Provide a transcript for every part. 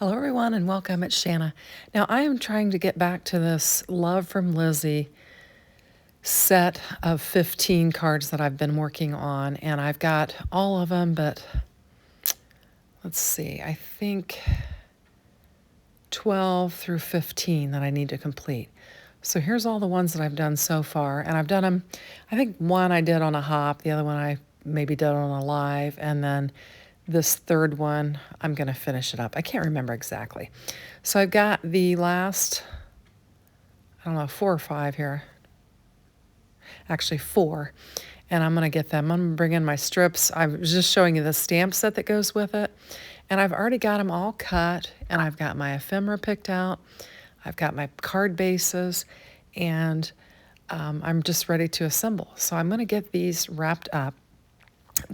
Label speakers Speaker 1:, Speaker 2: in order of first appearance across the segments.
Speaker 1: Hello, everyone, and welcome. It's Shanna. Now, I am trying to get back to this Love from Lizi set of 15 cards that I've been working on, and I've got all of them, but let's see, I think 12 through 15 that I need to complete. So here's all the ones that I've done so far, and I've done them, I think one I did on a hop, the other one I maybe did on a live, and then this third one, I'm going to finish it up. I can't remember exactly. So I've got the last, I don't know, 4 or 5 here. Actually 4. And I'm going to get them. I'm going to bring in my strips. I was just showing you the stamp set that goes with it. And I've already got them all cut. And I've got my ephemera picked out. I've got my card bases. And I'm just ready to assemble. So I'm going to get these wrapped up.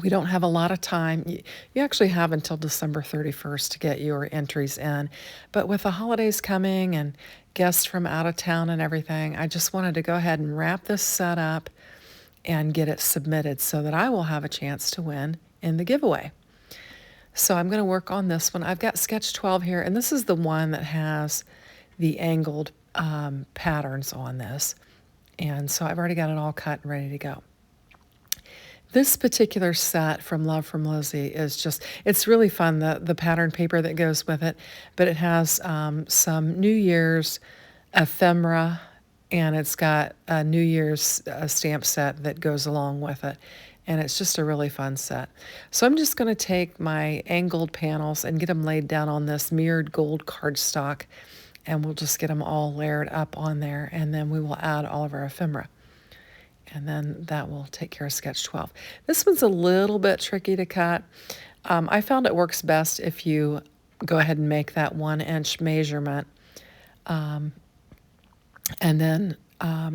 Speaker 1: We don't have a lot of time. You actually have until December 31st to get your entries in. But with the holidays coming and guests from out of town and everything, I just wanted to go ahead and wrap this set up and get it submitted so that I will have a chance to win in the giveaway. So I'm going to work on this one. I've got sketch 12 here, and this is the one that has the angled patterns on this. And so I've already got it all cut and ready to go. This particular set from Love from Lizi is just, it's really fun, the pattern paper that goes with it, but it has some New Year's ephemera, and it's got a New Year's stamp set that goes along with it, and it's just a really fun set. So I'm just going to take my angled panels and get them laid down on this mirrored gold cardstock, and we'll just get them all layered up on there, and then we will add all of our ephemera. And then that will take care of sketch 12. This one's a little bit tricky to cut. I found it works best if you go ahead and make that 1-inch measurement, and then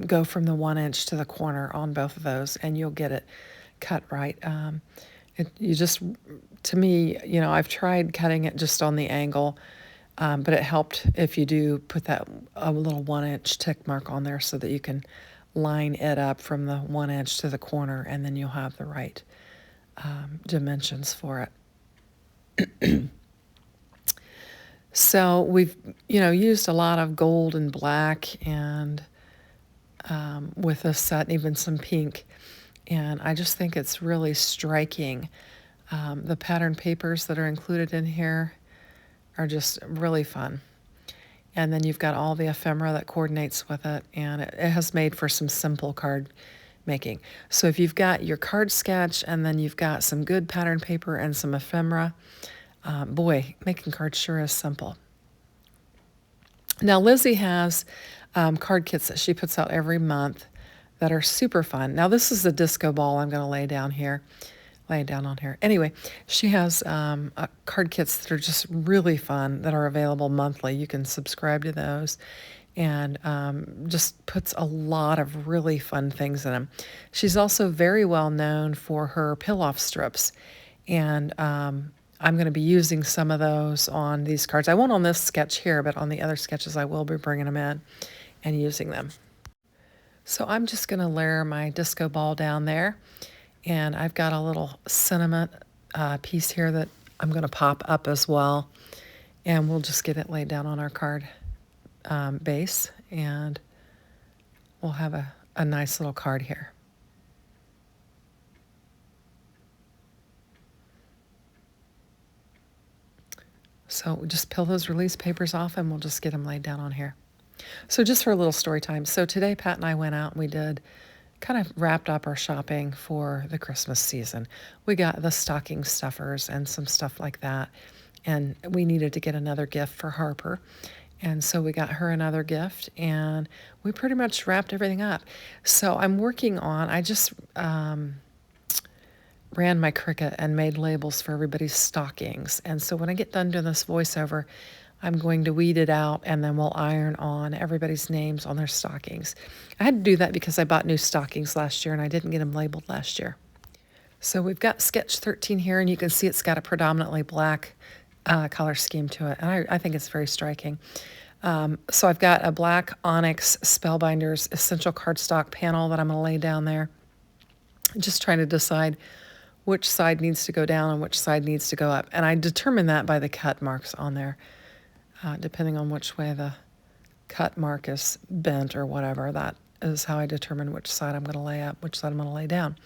Speaker 1: go from the 1 inch to the corner on both of those, and you'll get it cut right. To me, I've tried cutting it just on the angle, but it helped if you do put that a little 1-inch tick mark on there so that you can line it up from the 1 inch to the corner, and then you'll have the right dimensions for it. So we've, used a lot of gold and black and with this set, and even some pink. And I just think it's really striking. The pattern papers that are included in here are just really fun. And then you've got all the ephemera that coordinates with it, and it has made for some simple card making. So if you've got your card sketch and then you've got some good pattern paper and some ephemera, boy, making cards sure is simple. Now Lizi has card kits that she puts out every month that are super fun. Now this is the disco ball I'm going to lay down on here. Anyway, she has card kits that are just really fun that are available monthly. You can subscribe to those, and just puts a lot of really fun things in them. She's also very well known for her pill-off strips, and I'm going to be using some of those on these cards. I won't on this sketch here, but on the other sketches I will be bringing them in and using them. So I'm just going to layer my disco ball down there. And I've got a little sentiment piece here that I'm going to pop up as well. And we'll just get it laid down on our card base. And we'll have a nice little card here. So just peel those release papers off, and we'll just get them laid down on here. So just for a little story time. So today Pat and I went out and we did kind of wrapped up our shopping for the Christmas season. We got the stocking stuffers and some stuff like that. And we needed to get another gift for Harper. And so we got her another gift, and we pretty much wrapped everything up. So I'm working on, I just ran my Cricut and made labels for everybody's stockings. And so when I get done doing this voiceover, I'm going to weed it out, and then we'll iron on everybody's names on their stockings. I had to do that because I bought new stockings last year, and I didn't get them labeled last year. So we've got sketch 13 here, and you can see it's got a predominantly black color scheme to it, and I think it's very striking. So I've got a black onyx Spellbinders essential cardstock panel that I'm going to lay down there. Just trying to decide which side needs to go down and which side needs to go up. And I determine that by the cut marks on there. depending on which way the cut mark is bent or whatever. That is how I determine which side I'm going to lay up, which side I'm going to lay down.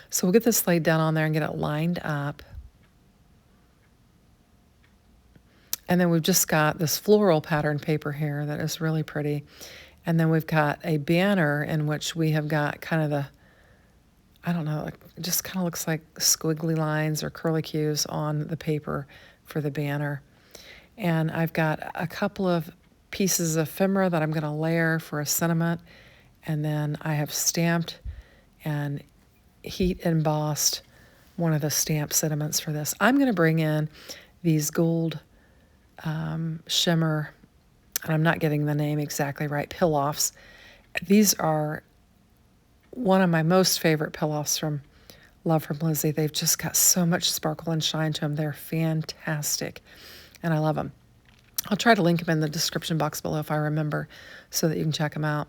Speaker 1: So we'll get this laid down on there and get it lined up. And then we've just got this floral pattern paper here that is really pretty. And then we've got a banner in which we have got kind of the, I don't know, it just kind of looks like squiggly lines or curlicues on the paper for the banner. And I've got a couple of pieces of ephemera that I'm going to layer for a sentiment. And then I have stamped and heat embossed one of the stamped sentiments for this. I'm going to bring in these gold shimmer, and I'm not getting the name exactly right, pill-offs. These are one of my most favorite pill-offs from Love from Lizi. They've just got so much sparkle and shine to them. They're fantastic, and I love them. I'll try to link them in the description box below if I remember so that you can check them out.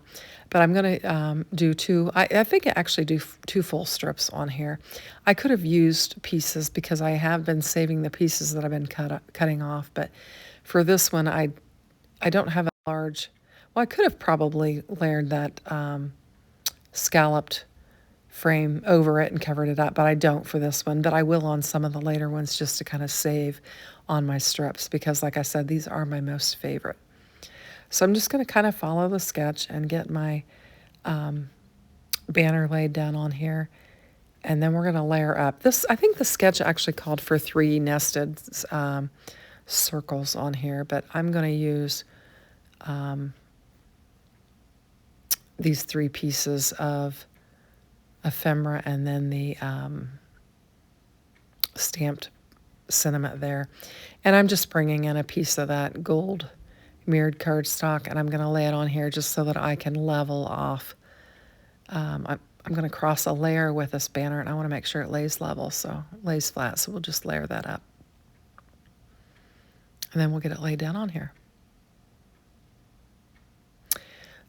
Speaker 1: But I'm going to do two, I think I actually do 2 full strips on here. I could have used pieces because I have been saving the pieces that I've been cutting off. But for this one, I don't have a large, well, I could have probably layered that scalloped frame over it and covered it up, but I don't for this one. But I will on some of the later ones just to kind of save on my strips because, like I said, these are my most favorite. So I'm just going to kind of follow the sketch and get my banner laid down on here. And then we're going to layer up. This, I think the sketch actually called for 3 nested circles on here, but I'm going to use these 3 pieces of ephemera and then the stamped sentiment there. And I'm just bringing in a piece of that gold mirrored cardstock, and I'm going to lay it on here just so that I can level off. I'm going to cross a layer with this banner, and I want to make sure it lays level, so it lays flat, so we'll just layer that up. And then we'll get it laid down on here.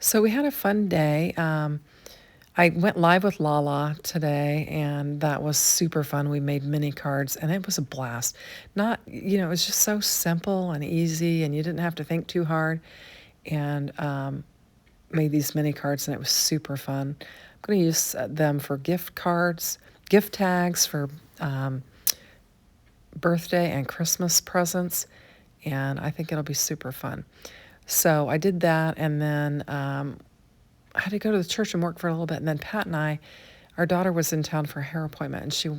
Speaker 1: So we had a fun day. I went live with Lala today, and that was super fun. We made mini cards, and it was a blast. Not, it was just so simple and easy, and you didn't have to think too hard. And made these mini cards, and it was super fun. I'm going to use them for gift cards, gift tags for birthday and Christmas presents, and I think it'll be super fun. So I did that, and then I had to go to the church and work for a little bit, and then Pat and I, our daughter was in town for a hair appointment, and she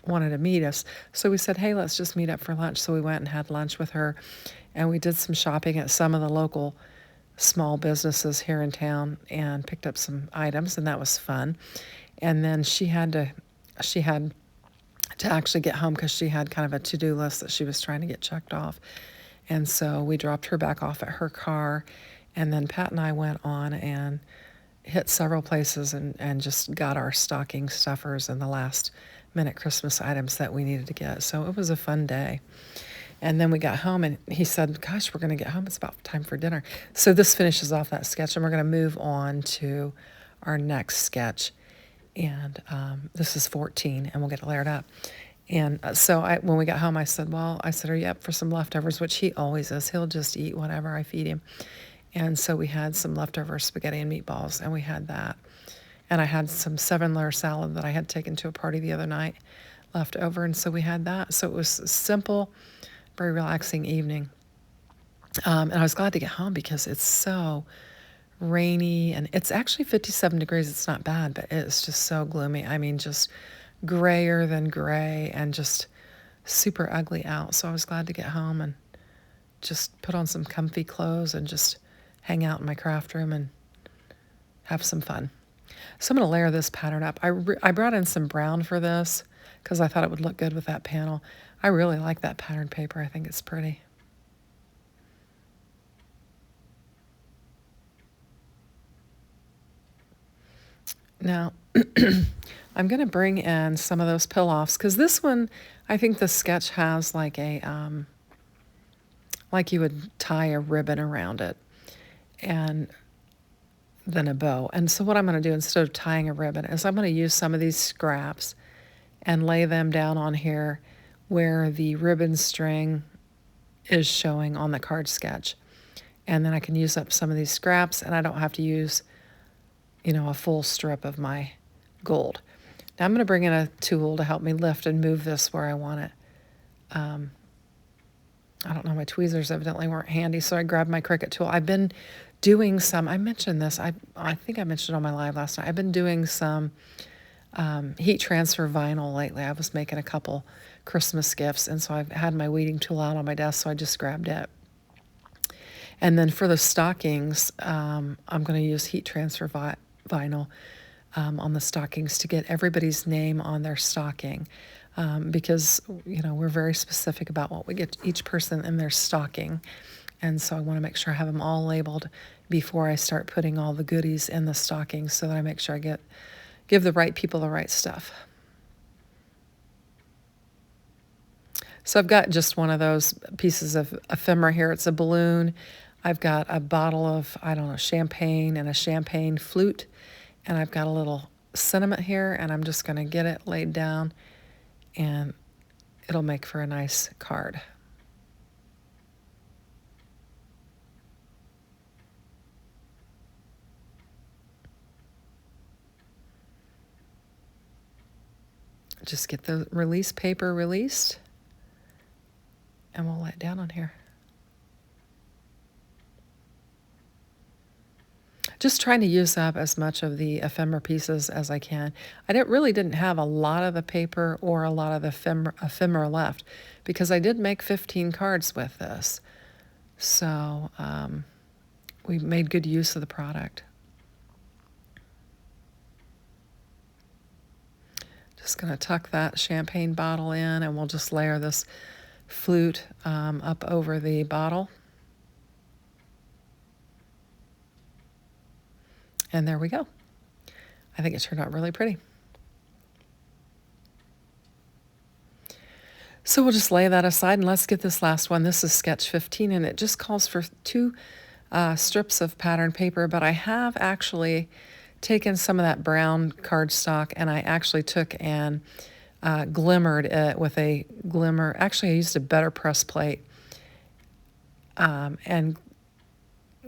Speaker 1: wanted to meet us. So we said, hey, let's just meet up for lunch. So we went and had lunch with her, and we did some shopping at some of the local small businesses here in town and picked up some items, and that was fun. And then she had to actually get home because she had kind of a to-do list that she was trying to get checked off. And so we dropped her back off at her car, and then Pat and I went on and hit several places and just got our stocking stuffers and the last minute Christmas items that we needed to get. So it was a fun day. And then we got home, and he said, gosh, we're going to get home. It's about time for dinner. So this finishes off that sketch, and we're going to move on to our next sketch. And this is 14, and we'll get it layered up. And so when we got home, I said, are you up for some leftovers? Which he always is. He'll just eat whatever I feed him. And so we had some leftover spaghetti and meatballs, and we had that. And I had some 7-layer salad that I had taken to a party the other night left over, and so we had that. So it was a simple, very relaxing evening. And I was glad to get home because it's so rainy, and it's actually 57 degrees. It's not bad, but it's just so gloomy. I mean, just grayer than gray and just super ugly out. So I was glad to get home and just put on some comfy clothes and just hang out in my craft room and have some fun. So I'm going to layer this pattern up. I brought in some brown for this because I thought it would look good with that panel. I really like that pattern paper. I think it's pretty. Now, I'm going to bring in some of those pill-offs because this one, I think the sketch has like a, like you would tie a ribbon around it and then a bow. And so what I'm going to do instead of tying a ribbon is I'm going to use some of these scraps and lay them down on here where the ribbon string is showing on the card sketch. And then I can use up some of these scraps, and I don't have to use, a full strip of my gold. Now I'm going to bring in a tool to help me lift and move this where I want it. I don't know, my tweezers evidently weren't handy, so I grabbed my Cricut tool. I've been doing some, I mentioned this, I think I mentioned it on my live last night. I've been doing some heat transfer vinyl lately. I was making a couple Christmas gifts, and so I've had my weeding tool out on my desk, so I just grabbed it. And then for the stockings, I'm going to use heat transfer vinyl on the stockings to get everybody's name on their stocking. Because, we're very specific about what we get each person in their stocking. And so I want to make sure I have them all labeled before I start putting all the goodies in the stocking, so that I make sure I give the right people the right stuff. So I've got just one of those pieces of ephemera here. It's a balloon. I've got a bottle of, champagne and a champagne flute. And I've got a little sentiment here, and I'm just going to get it laid down, and it'll make for a nice card. Just get the release paper released, and we'll lay it down on here. Just trying to use up as much of the ephemera pieces as I can. I really didn't have a lot of the paper or a lot of the ephemera left, because I did make 15 cards with this. So we made good use of the product. Just going to tuck that champagne bottle in, and we'll just layer this flute up over the bottle. And there we go. I think it turned out really pretty. So we'll just lay that aside, and let's get this last one. This is sketch 15, and it just calls for 2 strips of pattern paper, but I have actually taken some of that brown cardstock, and I actually took and glimmered it with a glimmer. Actually, I used a better press plate and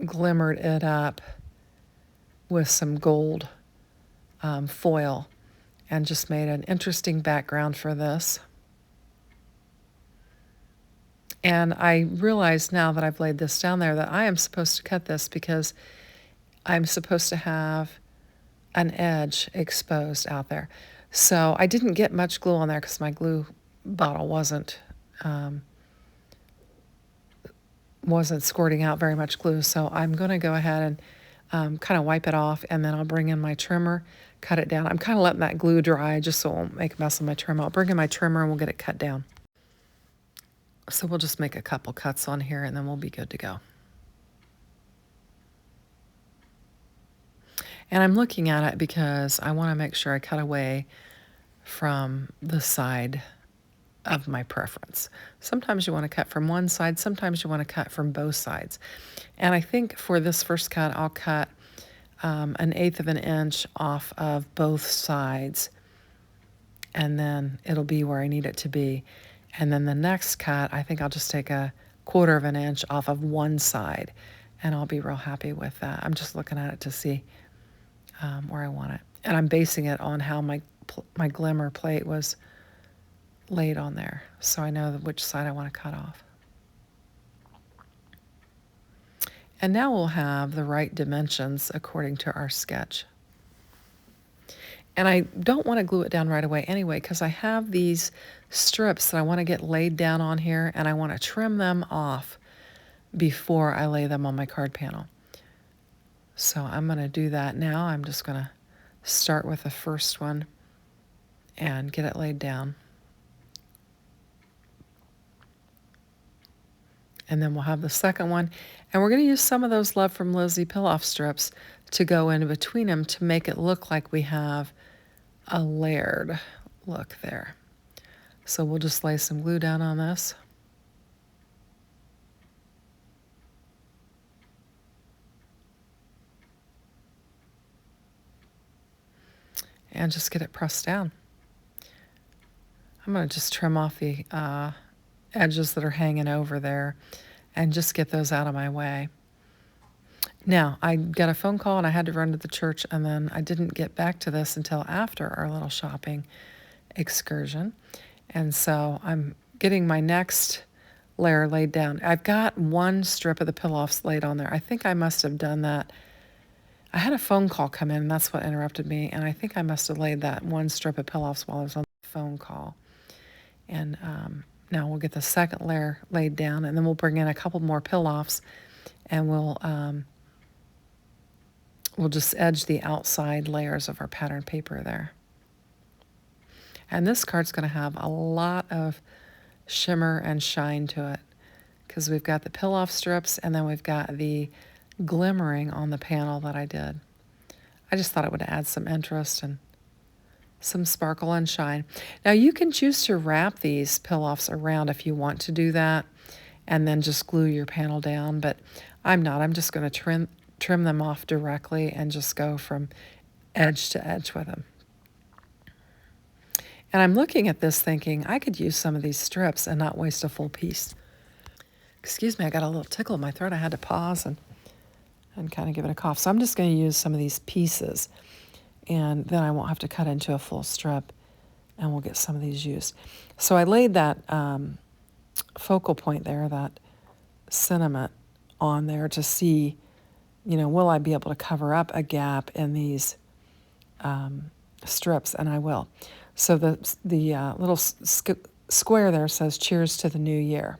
Speaker 1: glimmered it up with some gold foil, and just made an interesting background for this. And I realize now that I've laid this down there that I am supposed to cut this, because I'm supposed to have an edge exposed out there. So I didn't get much glue on there because my glue bottle wasn't squirting out very much glue. So I'm going to go ahead and kind of wipe it off, and then I'll bring in my trimmer, cut it down. I'm kind of letting that glue dry just so it won't make a mess on my trimmer. I'll bring in my trimmer and we'll get it cut down. So we'll just make a couple cuts on here, and then we'll be good to go. And I'm looking at it because I want to make sure I cut away from the side of my preference. Sometimes you want to cut from one side, sometimes you want to cut from both sides. And I think for this first cut, I'll cut 1/8 of an inch off of both sides, and then it'll be where I need it to be. And then the next cut, I think I'll just take 1/4 of an inch off of one side, and I'll be real happy with that. I'm just looking at it to see where I want it. And I'm basing it on how my glimmer plate was laid on there, so I know which side I want to cut off. And now we'll have the right dimensions according to our sketch. And I don't want to glue it down right away anyway, because I have these strips that I want to get laid down on here, and I want to trim them off before I lay them on my card panel. So I'm going to do that now. I'm just going to start with the first one and get it laid down. And then we'll have the second one. And we're going to use some of those Love from Lizi peel-off strips to go in between them to make it look like we have a layered look there. So we'll just lay some glue down on this. And just get it pressed down. I'm going to just trim off the edges that are hanging over there and just get those out of my way. Now, I got a phone call and I had to run to the church, and then I didn't get back to this until after our little shopping excursion. And so I'm getting my next layer laid down. I've got one strip of the pillows laid on there. I think I must have done that. I had a phone call come in, and that's what interrupted me, and I think I must have laid that one strip of pillows while I was on the phone call. And now we'll get the second layer laid down, and then we'll bring in a couple more pillows, and we'll just edge the outside layers of our pattern paper there. And this card's going to have a lot of shimmer and shine to it because we've got the pill-off strips, and then we've got the glimmering on the panel that I did. I just thought it would add some interest and some sparkle and shine. Now you can choose to wrap these pill-offs around if you want to do that and then just glue your panel down, but I'm not. I'm just going to trim them off directly and just go from edge to edge with them. And I'm looking at this thinking I could use some of these strips and not waste a full piece. Excuse me, I got a little tickle in my throat. I had to pause and kind of give it a cough. So I'm just going to use some of these pieces, and then I won't have to cut into a full strip, and we'll get some of these used. So I laid that focal point there, that sentiment on there to see, will I be able to cover up a gap in these strips, and I will. So the little square there says, "Cheers to the New Year."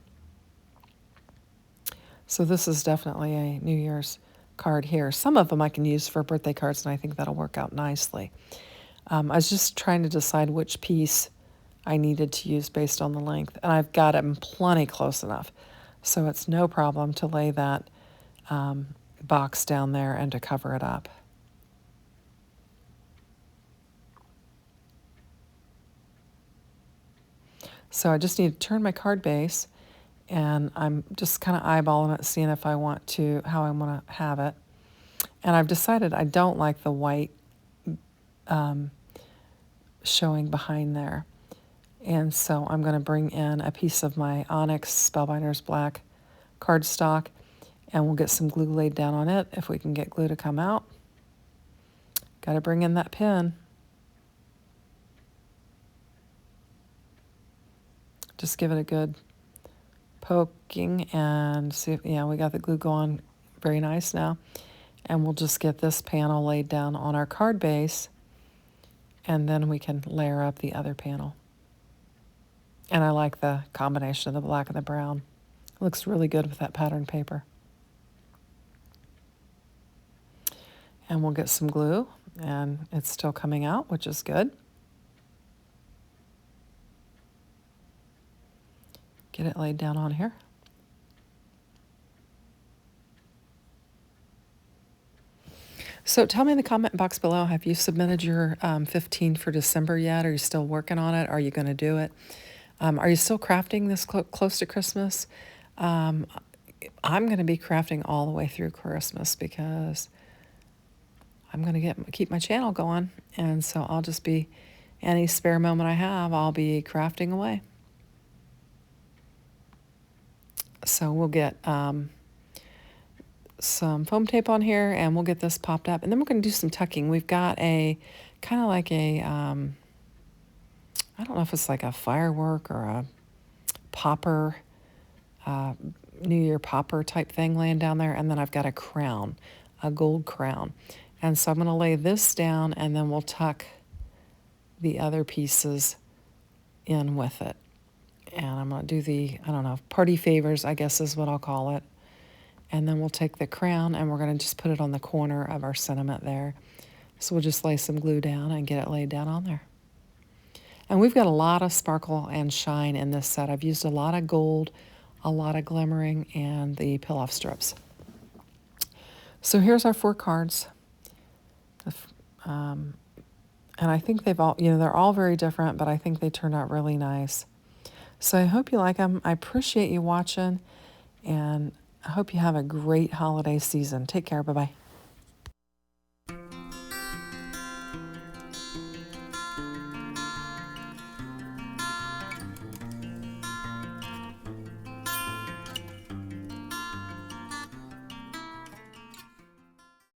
Speaker 1: So this is definitely a New Year's card here. Some of them I can use for birthday cards, and I think that'll work out nicely. I was just trying to decide which piece I needed to use based on the length, and I've got them plenty close enough. So it's no problem to lay that box down there and to cover it up. So I just need to turn my card base, and I'm just kind of eyeballing it, seeing if I want to, how I want to have it. And I've decided I don't like the white showing behind there. And so I'm going to bring in a piece of my Onyx Spellbinders Black cardstock, and we'll get some glue laid down on it if we can get glue to come out. Got to bring in that pin. Just give it a good poking and see if, yeah, we got the glue going very nice now. And we'll just get this panel laid down on our card base, and then we can layer up the other panel. And I like the combination of the black and the brown. It looks really good with that pattern paper. And we'll get some glue, and it's still coming out, which is good. Get it laid down on here. So tell me in the comment box below, have you submitted your 15 for December yet? Are you still working on it? Are you going to do it? Are you still crafting this close to Christmas? I'm going to be crafting all the way through Christmas because I'm going to keep my channel going. And so I'll just be, any spare moment I have, I'll be crafting away. So we'll get some foam tape on here, and we'll get this popped up, and then we're going to do some tucking. We've got a kind of like a I don't know if it's like a firework or a popper, New Year popper type thing laying down there, and then I've got a crown, a gold crown. And so I'm going to lay this down, and then we'll tuck the other pieces in with it. And I'm going to do the, I don't know, party favors, I guess is what I'll call it. And then we'll take the crown, and we're going to just put it on the corner of our sentiment there. So we'll just lay some glue down and get it laid down on there. And we've got a lot of sparkle and shine in this set. I've used a lot of gold, a lot of glimmering, and the peel-off strips. So here's our 4 cards. And I think they've all, they're all very different, but I think they turned out really nice. So I hope you like them. I appreciate you watching, and I hope you have a great holiday season. Take care. Bye-bye.